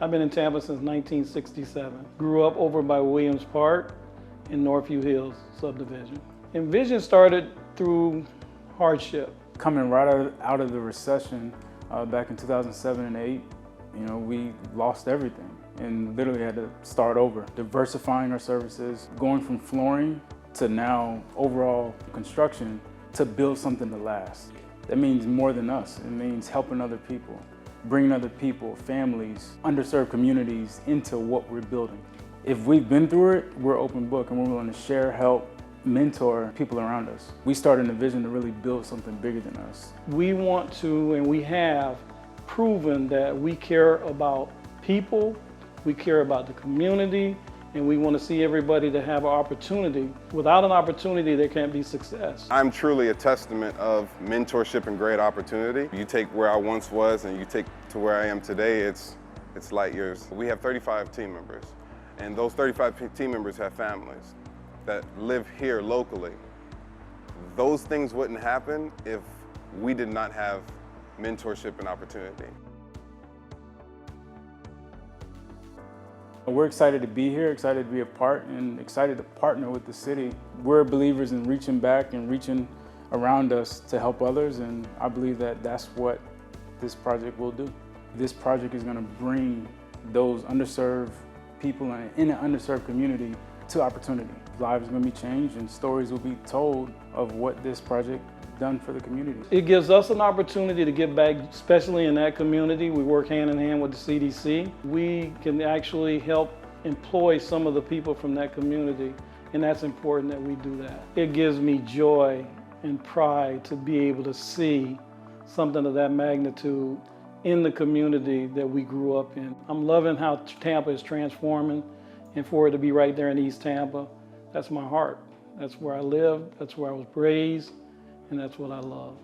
I've been in Tampa since 1967. Grew up over by Williams Park in Northview Hills subdivision. Envision started through hardship. Coming right out of the recession back in 2007 and 8, we lost everything and literally had to start over. Diversifying our services, going from flooring to now overall construction to build something to last. That means more than us. It means helping other people, bringing other people, families, underserved communities into what we're building. If we've been through it, we're open book and we're willing to share, help, mentor people around us. We started Envision to really build something bigger than us. We want to, and we have proven that we care about people, we care about the community, and we want to see everybody to have an opportunity. Without an opportunity, there can't be success. I'm truly a testament of mentorship and great opportunity. You take where I once was and you take to where I am today, it's light years. We have 35 team members, and those 35 team members have families that live here locally. Those things wouldn't happen if we did not have mentorship and opportunity. We're excited to be here, excited to be a part, and excited to partner with the city. We're believers in reaching back and reaching around us to help others, and I believe that that's what this project will do. This project is going to bring those underserved people in an underserved community to opportunity. Lives are going to be changed and stories will be told of what this project done for the community. It gives us an opportunity to give back, especially in that community. We work hand in hand with the CDC. We can actually help employ some of the people from that community, and that's important that we do that. It gives me joy and pride to be able to see something of that magnitude in the community that we grew up in. I'm loving how Tampa is transforming, and for it to be right there in East Tampa, that's my heart. That's where I live, that's where I was raised, and that's what I love.